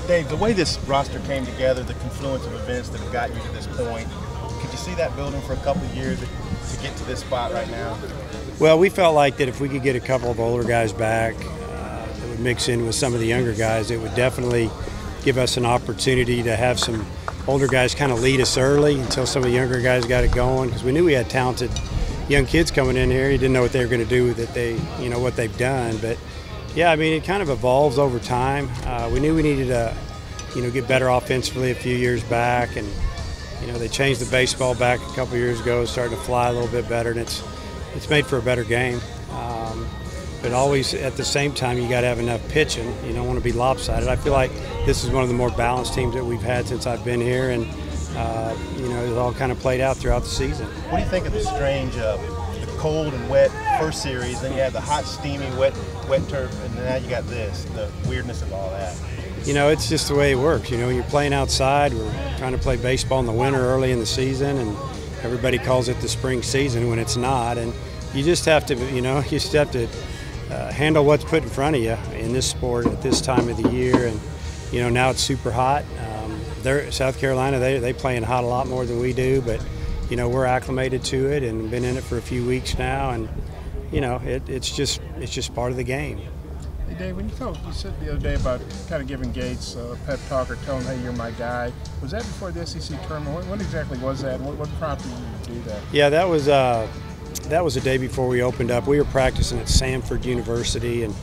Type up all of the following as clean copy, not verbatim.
Dave, the way this roster came together, the confluence of events that have gotten you to this point, could you see that building for a couple of years to get to this spot right now? Well, we felt like that if we could get a couple of older guys back that would mix in with some of the younger guys, it would definitely give us an opportunity to have some older guys kind of lead us early until some of the younger guys got it going, because we knew we had talented young kids coming in here. You didn't know what they were going to do with it, what they've done. But yeah, I mean, it kind of evolves over time. We knew we needed to, get better offensively a few years back, and they changed the baseball back a couple years ago. It's starting to fly a little bit better, and it's made for a better game. But always at the same time, you got to have enough pitching. You don't want to be lopsided. I feel like this is one of the more balanced teams that we've had since I've been here, and it all kind of played out throughout the season. What do you think of the strange, the cold and wet first series, then you had the hot, steamy, wet turf, and now you got the weirdness of all that? It's just the way it works. When you're playing outside, we're trying to play baseball in the winter early in the season, and everybody calls it the spring season when it's not. And you just have to, handle what's put in front of you in this sport at this time of the year. And now it's super hot. South Carolina, they play in hot a lot more than we do, but we're acclimated to it and been in it for a few weeks now, and it's just part of the game. Hey Dave, when you said the other day about kind of giving Gates a pep talk or telling him, hey, you're my guy, was that before the SEC tournament? What exactly was that? What prompted you to do that? Yeah, that was the day before we opened up. We were practicing at Samford University and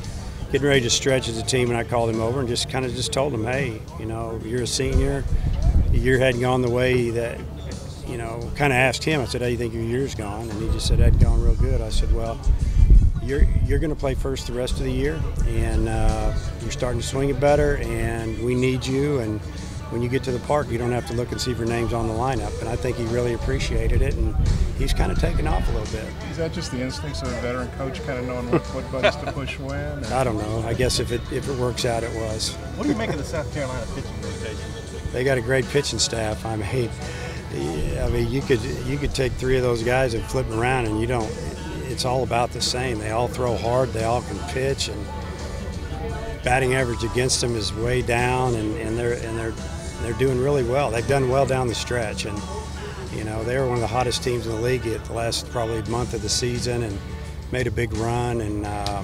getting ready to stretch as a team, and I called him over and just told him, hey, you're a senior, your year hadn't gone the way that, kind of asked him. I said, how do you think your year's gone? And he just said, it had gone real good. I said, well, you're going to play first the rest of the year, and you're starting to swing it better, and we need you, and when you get to the park, you don't have to look and see if your name's on the lineup. And I think he really appreciated it, and he's kind of taken off a little bit. Is that just the instincts of a veteran coach, kind of knowing what buttons to push when? Or? I don't know. I guess if it works out, it was. What do you make of the South Carolina pitching rotation? They got a great pitching staff. I mean, you could take three of those guys and flip them around, and it's all about the same. They all throw hard. They all can pitch, and batting average against them is way down, and they're doing really well. They've done well down the stretch, and they were one of the hottest teams in the league at the last probably month of the season, and made a big run. And I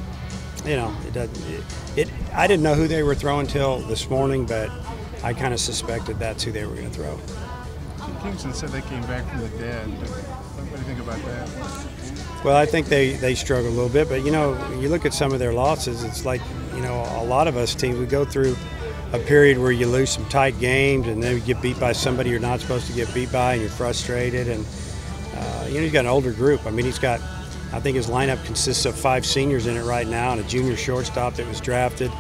didn't know who they were throwing till this morning, but I kind of suspected that's who they were going to throw. Kingston said they came back from the dead. What do you think about that? Well, I think they struggled a little bit, but you look at some of their losses, it's like a lot of us teams, we go through a period where you lose some tight games, and then you get beat by somebody you're not supposed to get beat by, and you're frustrated. And he's got an older group. I mean, I think his lineup consists of 5 seniors in it right now, and a junior shortstop that was drafted.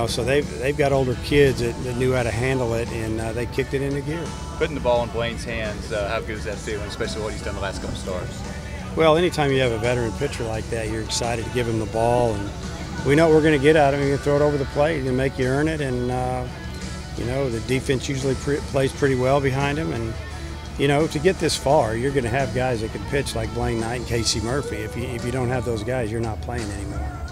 So they've got older kids that knew how to handle it, and they kicked it into gear. Putting the ball in Blaine's hands, how good is that feeling, especially what he's done the last couple starts? Well, anytime you have a veteran pitcher like that, you're excited to give him the ball, and we know what we're going to get out of him. You're going to throw it over the plate and make you earn it, and the defense usually plays pretty well behind him. And to get this far, you're going to have guys that can pitch like Blaine Knight and Casey Murphy. If you don't have those guys, you're not playing anymore.